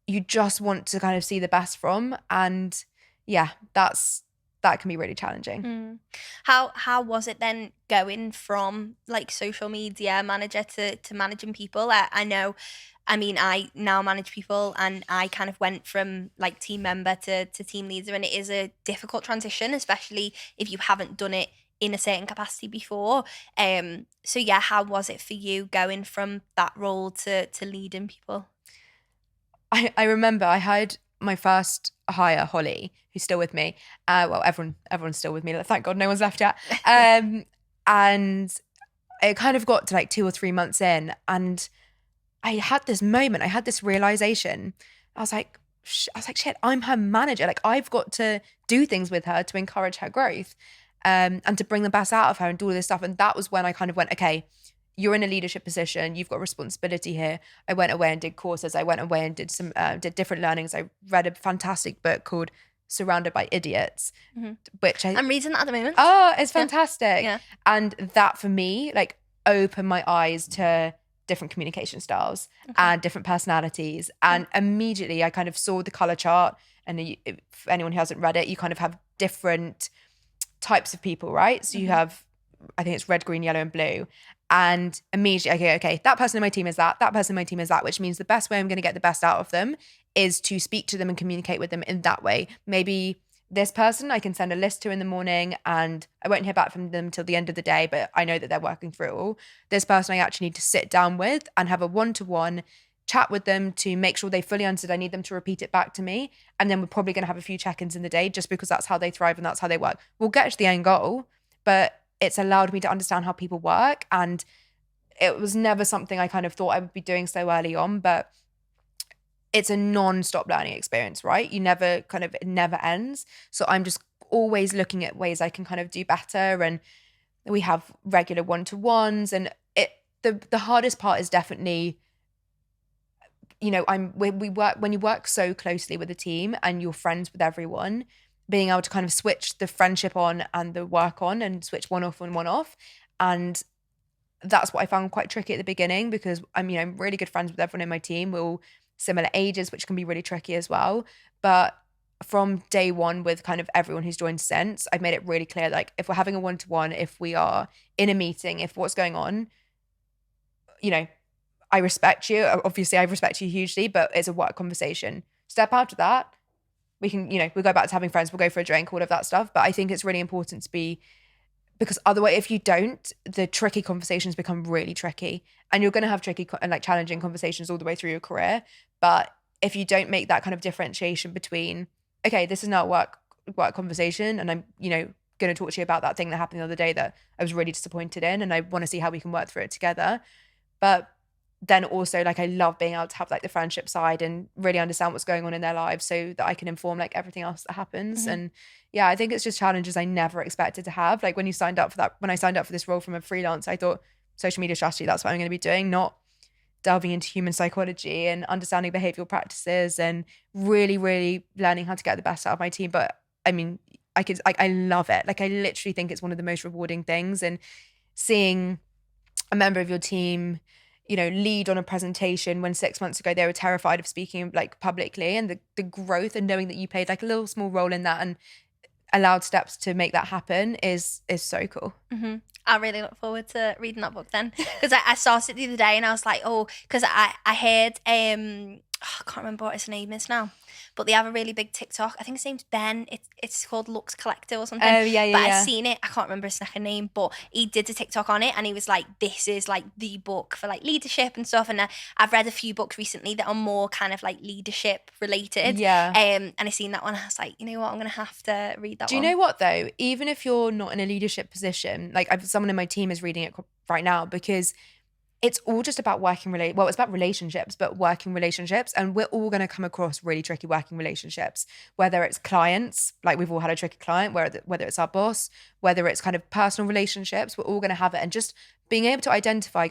D: you just want to kind of see the best from. And yeah, that can be really challenging.
A: How was it then going from like social media manager to managing people? I know, I mean, I now manage people, and I kind of went from like team member to team leader, and it is a difficult transition, especially if you haven't done it in a certain capacity before. So yeah, how was it for you going from that role to leading people?
D: I remember I hired my first hire, Holly, who's still with me. Well, everyone's still with me. Thank God no one's left yet. And it kind of got to like 2 or 3 months in, and I had this moment, I had this realization. I was like, shit, I'm her manager. Like, I've got to do things with her to encourage her growth, and to bring the best out of her and do all this stuff. And that was when I kind of went, okay, you're in a leadership position. You've got responsibility here. I went away and did courses. I went away and did did different learnings. I read a fantastic book called Surrounded by Idiots, which
A: I'm reading that at the moment.
D: Oh, it's fantastic.
A: Yeah.
D: And that for me, like, opened my eyes to different communication styles and different personalities. And immediately I kind of saw the color chart. And if anyone who hasn't read it, you kind of have different types of people, right? So you have, I think it's red, green, yellow, and blue. And immediately, okay, that person in my team is that person in my team is that, which means the best way I'm going to get the best out of them is to speak to them and communicate with them in that way. Maybe this person I can send a list to in the morning and I won't hear back from them till the end of the day, but I know that they're working through it all. This person I actually need to sit down with and have a one-to-one chat with them to make sure they fully understood. I need them to repeat it back to me. And then we're probably going to have a few check-ins in the day just because that's how they thrive and that's how they work. We'll get to the end goal, but it's allowed me to understand how people work. And it was never something I kind of thought I would be doing so early on, but it's a non-stop learning experience, right? It never ends. So I'm just always looking at ways I can kind of do better. And we have regular one-to-ones. And the hardest part is definitely, when you work so closely with a team and you're friends with everyone, being able to kind of switch the friendship on and the work on and switch one off and one off. And that's what I found quite tricky at the beginning because I'm really good friends with everyone in my team. We're all similar ages, which can be really tricky as well. But from day one with kind of everyone who's joined since, I've made it really clear, like, if we're having a one-to-one, if we are in a meeting, if what's going on, I respect you. Obviously, I respect you hugely, but it's a work conversation. Step out of that, we can, we'll go back to having friends, we'll go for a drink, all of that stuff. But I think it's really important to be, because otherwise, if you don't, the tricky conversations become really tricky. And you're going to have tricky and like challenging conversations all the way through your career. But if you don't make that kind of differentiation between, okay, this is not a work conversation, and I'm, going to talk to you about that thing that happened the other day that I was really disappointed in, and I want to see how we can work through it together. But then also, like, I love being able to have like the friendship side and really understand what's going on in their lives so that I can inform like everything else that happens. And yeah, I think it's just challenges I never expected to have. Like when I signed up for this role from a freelance, I thought social media strategy, that's what I'm going to be doing, not delving into human psychology and understanding behavioral practices and really, really learning how to get the best out of my team. But I mean, I love it. Like I literally think it's one of the most rewarding things. And seeing a member of your team, lead on a presentation when 6 months ago they were terrified of speaking like publicly, and the growth and knowing that you played like a little small role in that and allowed steps to make that happen is so cool.
A: I really look forward to reading that book then, because I started it the other day and I was like, because I heard I can't remember what his name is now, but they have a really big TikTok. I think his name's Ben. It's called Lux Collector or something.
D: Oh, yeah.
A: But I've seen it. I can't remember his second name, but he did a TikTok on it and he was like, this is like the book for like leadership and stuff. And I've read a few books recently that are more kind of like leadership related.
D: Yeah.
A: And I seen that one. I was like, you know what? I'm going to have to read that one.
D: Do you know what though? Even if you're not in a leadership position, like someone in my team is reading it right now, because it's all just about it's about relationships, but working relationships. And we're all going to come across really tricky working relationships, whether it's clients, like we've all had a tricky client, whether it's our boss, whether it's kind of personal relationships, we're all going to have it. And just being able to identify,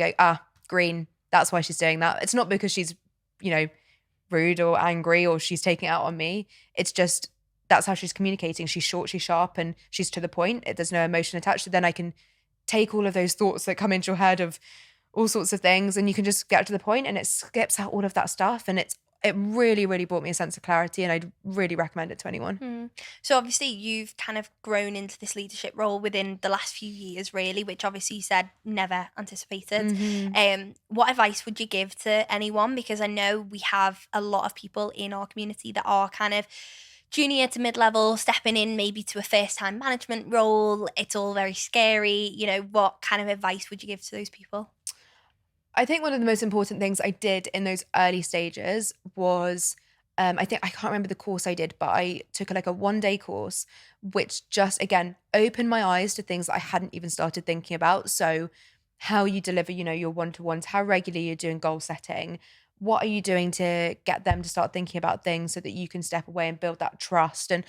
D: green, that's why she's doing that. It's not because she's, rude or angry or she's taking it out on me. It's just, that's how she's communicating. She's short, she's sharp, and she's to the point. There's no emotion attached. So then I can take all of those thoughts that come into your head of all sorts of things, and you can just get to the point, and it skips out all of that stuff. And it really, really brought me a sense of clarity, and I'd really recommend it to anyone.
A: So obviously you've kind of grown into this leadership role within the last few years, really, which obviously you said never anticipated. What advice would you give to anyone? Because I know we have a lot of people in our community that are kind of junior to mid-level, stepping in maybe to a first-time management role. It's all very scary. What kind of advice would you give to those people?
D: I think one of the most important things I did in those early stages was I can't remember the course I did, but I took like a 1-day course, which just, again, opened my eyes to things that I hadn't even started thinking about. So how you deliver, your one-to-ones, how regularly you're doing goal setting, what are you doing to get them to start thinking about things so that you can step away and build that trust, and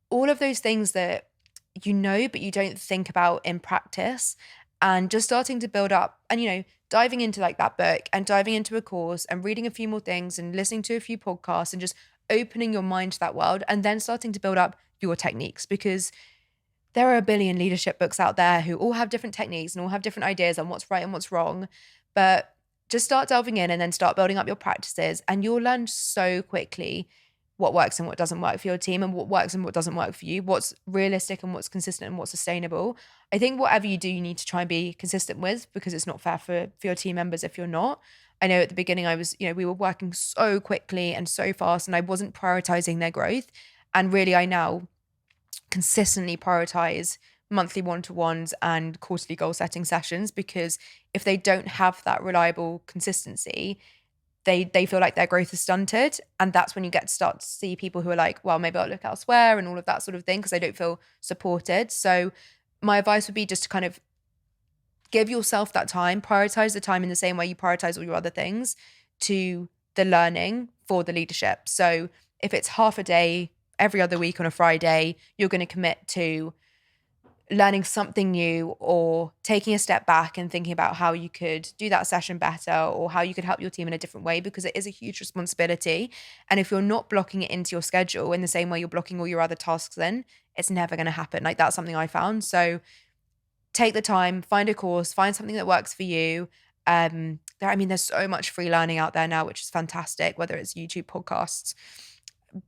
D: all of those things that but you don't think about in practice, and just starting to build up and diving into like that book and diving into a course and reading a few more things and listening to a few podcasts and just opening your mind to that world, and then starting to build up your techniques, because there are a billion leadership books out there who all have different techniques and all have different ideas on what's right and what's wrong. But just start delving in and then start building up your practices, and you'll learn so quickly what works and what doesn't work for your team, and what works and what doesn't work for you, what's realistic and what's consistent and what's sustainable. I think whatever you do, you need to try and be consistent with, because it's not fair for your team members if you're not. I know at the beginning we were working so quickly and so fast, and I wasn't prioritizing their growth. And really, I now consistently prioritize monthly one-to-ones and quarterly goal setting sessions, because if they don't have that reliable consistency, they feel like their growth is stunted. And that's when you get to start to see people who are like, well, maybe I'll look elsewhere and all of that sort of thing, because they don't feel supported. So my advice would be just to kind of give yourself that time, prioritize the time in the same way you prioritize all your other things, to the learning for the leadership. So if it's half a day every other week on a Friday, you're going to commit to learning something new, or taking a step back and thinking about how you could do that session better, or how you could help your team in a different way, because it is a huge responsibility. And if you're not blocking it into your schedule in the same way you're blocking all your other tasks in, it's never going to happen. Like, that's something I found. So take the time, find a course, find something that works for you. There's so much free learning out there now, which is fantastic, whether it's YouTube, podcasts,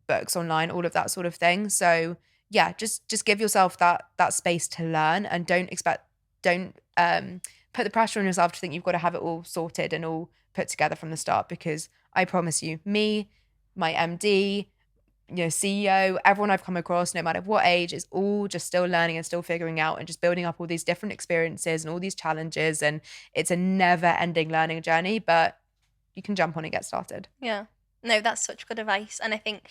D: books online, all of that sort of thing. So yeah, just give yourself that space to learn, and don't put the pressure on yourself to think you've got to have it all sorted and all put together from the start, because I promise you, me, my MD, CEO, everyone I've come across, no matter what age, is all just still learning and still figuring out and just building up all these different experiences and all these challenges, and it's a never ending learning journey, but you can jump on and get started.
A: Yeah. No, that's such good advice. And I think,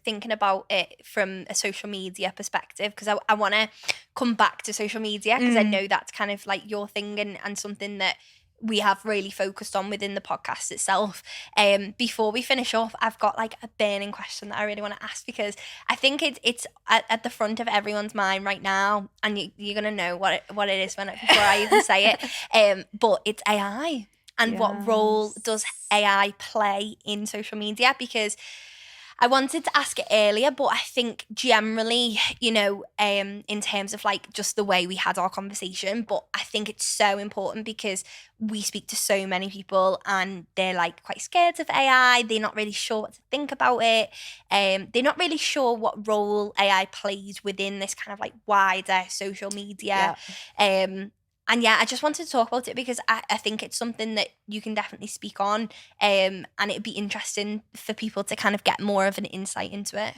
A: thinking about it from a social media perspective, because I want to come back to social media, because I know that's kind of like your thing and something that we have really focused on within the podcast itself. Before we finish off, I've got like a burning question that I really want to ask, because I think it's at the front of everyone's mind right now, and you're going to know what it is before I even say it. But it's AI. And what role does AI play in social media? Because I wanted to ask it earlier, but I think generally, in terms of like just the way we had our conversation, but I think it's so important, because we speak to so many people and they're like quite scared of AI. They're not really sure what to think about it. They're not really sure what role AI plays within this kind of like wider social media. Yeah. And yeah, I just wanted to talk about it, because I think it's something that you can definitely speak on, and it'd be interesting for people to kind of get more of an insight into it.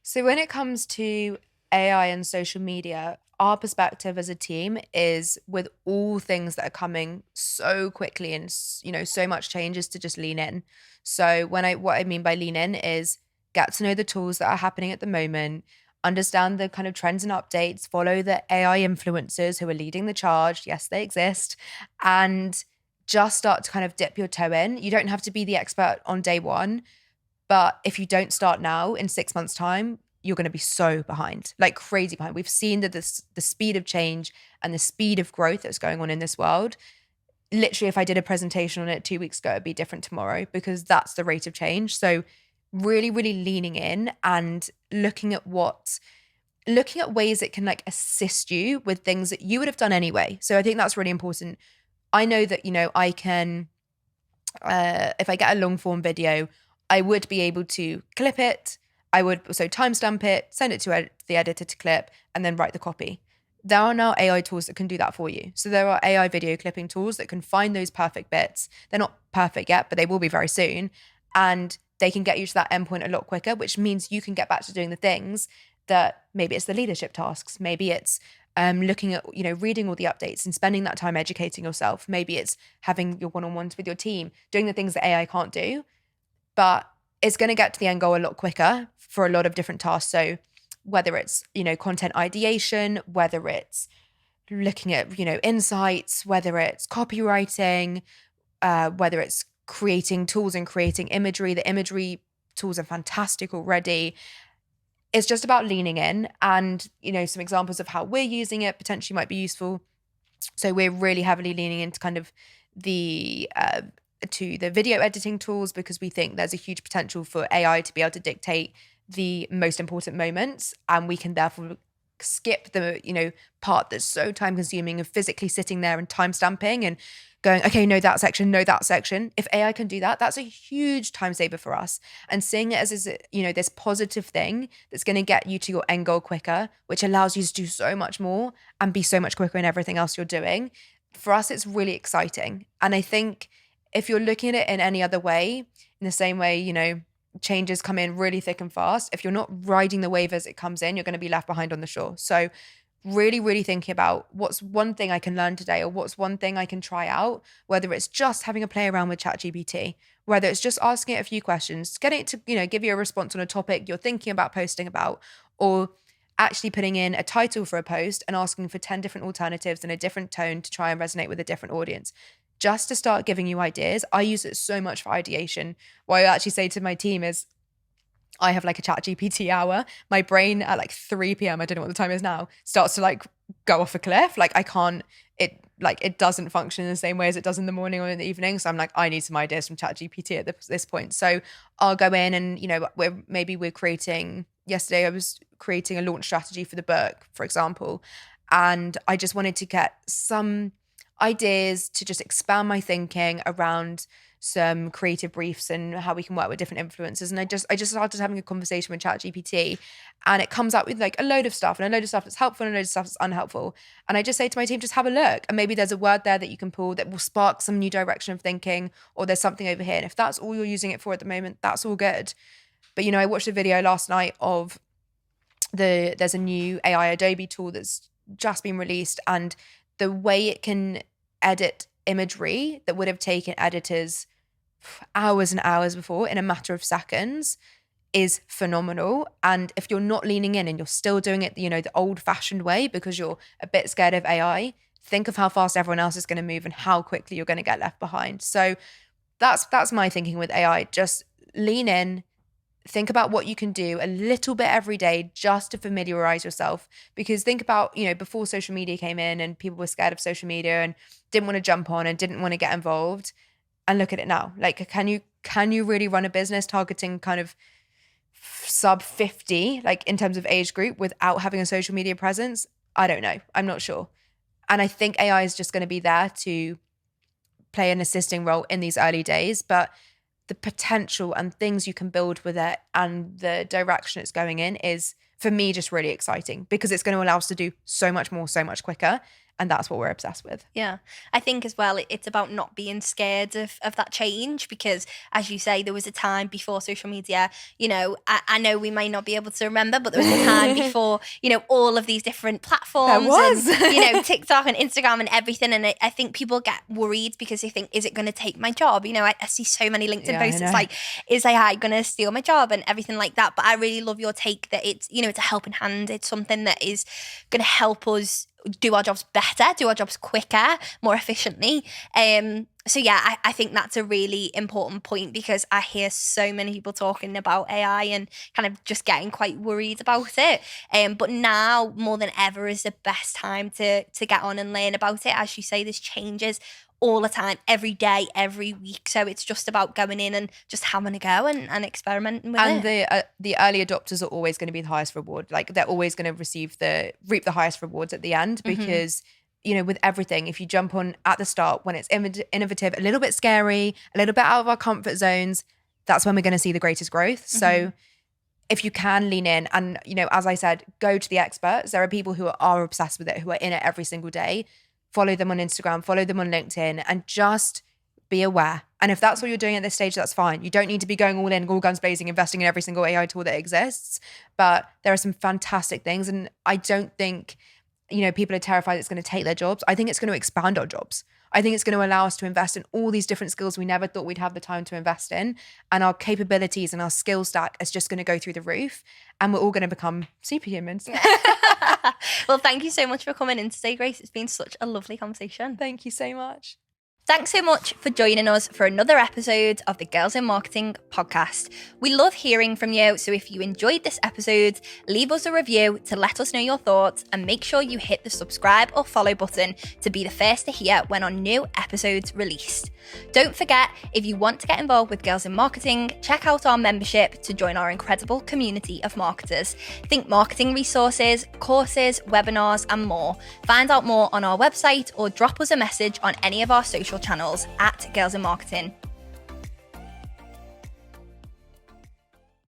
D: So when it comes to AI and social media, our perspective as a team is, with all things that are coming so quickly and so much changes, to just lean in. So what I mean by lean in is get to know the tools that are happening at the moment, understand the kind of trends and updates, follow the AI influencers who are leading the charge. Yes, they exist. And just start to kind of dip your toe in. You don't have to be the expert on day one, but if you don't start now, in 6 months' time, you're going to be so behind, like crazy behind. We've seen that the speed of change and the speed of growth that's going on in this world. Literally, if I did a presentation on it 2 weeks ago, it'd be different tomorrow, because that's the rate of change. So really, really leaning in and looking at ways it can like assist you with things that you would have done anyway. So I think that's really important. I know that, I can, if I get a long form video, I would be able to clip it. I would also timestamp it, send it to the editor to clip, and then write the copy. There are now AI tools that can do that for you. So there are AI video clipping tools that can find those perfect bits. They're not perfect yet, but they will be very soon. And they can get you to that endpoint a lot quicker, which means you can get back to doing the things that, maybe it's the leadership tasks. Maybe it's looking at, reading all the updates and spending that time educating yourself. Maybe it's having your one-on-ones with your team, doing the things that AI can't do. But it's going to get to the end goal a lot quicker for a lot of different tasks. So whether it's, content ideation, whether it's looking at, insights, whether it's copywriting, whether it's creating tools and creating imagery. The imagery tools are fantastic already. It's just about leaning in, and, some examples of how we're using it potentially might be useful. So we're really heavily leaning into kind of to the video editing tools, because we think there's a huge potential for AI to be able to dictate the most important moments, and we can therefore skip the part that's so time consuming of physically sitting there and time stamping and going, okay, no that section. If AI can do that, that's a huge time saver for us. And seeing it as this positive thing that's going to get you to your end goal quicker, which allows you to do so much more and be so much quicker in everything else you're doing. For us, it's really exciting. And I think if you're looking at it in any other way, in the same way, changes come in really thick and fast. If you're not riding the wave as it comes in, you're going to be left behind on the shore. So really, really thinking about what's one thing I can learn today, or what's one thing I can try out, whether it's just having a play around with ChatGPT, whether it's just asking it a few questions, getting it to, give you a response on a topic you're thinking about posting about, or actually putting in a title for a post and asking for 10 different alternatives in a different tone to try and resonate with a different audience, just to start giving you ideas. I use it so much for ideation. What I actually say to my team is, I have like a ChatGPT hour. My brain at like 3 p.m, I don't know what the time is now, starts to like go off a cliff. Like it doesn't function in the same way as it does in the morning or in the evening. So I'm like, I need some ideas from ChatGPT at this point. So I'll go in and, yesterday I was creating a launch strategy for the book, for example. And I just wanted to get some ideas to just expand my thinking around some creative briefs and how we can work with different influencers. And I just started having a conversation with ChatGPT, and it comes up with like a load of stuff that's helpful and a load of stuff that's unhelpful. And I just say to my team, just have a look, and maybe there's a word there that you can pull that will spark some new direction of thinking, or there's something over here. And if that's all you're using it for at the moment, that's all good. But I watched a video last night of there's a new AI Adobe tool that's just been released, and the way it can edit imagery that would have taken editors hours and hours before in a matter of seconds is phenomenal. And if you're not leaning in and you're still doing it, the old-fashioned way because you're a bit scared of AI, think of how fast everyone else is going to move and how quickly you're going to get left behind. So that's my thinking with AI. Just lean in, think about what you can do a little bit every day just to familiarize yourself. Because think about, before social media came in and people were scared of social media and didn't want to jump on and didn't want to get involved. And look at it now. Like, can you really run a business targeting kind of sub 50, like in terms of age group, without having a social media presence? I don't know. I'm not sure. And I think AI is just going to be there to play an assisting role in these early days. But the potential and things you can build with it and the direction it's going in is, for me, just really exciting, because it's going to allow us to do so much more, so much quicker. And that's what we're obsessed with.
A: Yeah. I think as well, it's about not being scared of that change, because as you say, there was a time before social media, I know we might not be able to remember, but there was a time before, all of these different platforms.
D: There was.
A: And, TikTok and Instagram and everything. And I think people get worried because they think, is it going to take my job? I see so many LinkedIn posts. It's like, is AI going to steal my job and everything like that? But I really love your take that it's, it's a helping hand. It's something that is going to help us do our jobs better, do our jobs quicker, more efficiently. So yeah, I think that's a really important point, because I hear so many people talking about AI and kind of just getting quite worried about it. But now more than ever is the best time to get on and learn about it. As you say, there's changes all the time, every day, every week. So it's just about going in and just having a go and experimenting with it.
D: And the early adopters are always going to be the highest reward. Like, they're always going to reap the highest rewards at the end, because with everything, if you jump on at the start when it's innovative, a little bit scary, a little bit out of our comfort zones, that's when we're going to see the greatest growth. So if you can lean in and, as I said, go to the experts. There are people who are obsessed with it, who are in it every single day. Follow them on Instagram, follow them on LinkedIn, and just be aware. And if that's what you're doing at this stage, that's fine. You don't need to be going all in, all guns blazing, investing in every single AI tool that exists. But there are some fantastic things. And I don't think people are terrified it's going to take their jobs. I think it's going to expand our jobs. I think it's going to allow us to invest in all these different skills we never thought we'd have the time to invest in. And our capabilities and our skill stack is just going to go through the roof. And we're all going to become superhumans.
A: Well, thank you so much for coming in today, Grace. It's been such a lovely conversation.
D: Thank you so much.
A: Thanks so much for joining us for another episode of the Girls in Marketing podcast. We love hearing from you, so if you enjoyed this episode, leave us a review to let us know your thoughts, and make sure you hit the subscribe or follow button to be the first to hear when our new episodes released. Don't forget, if you want to get involved with Girls in Marketing, check out our membership to join our incredible community of marketers. Think marketing resources, courses, webinars, and more. Find out more on our website or drop us a message on any of our social channels at Girls in Marketing.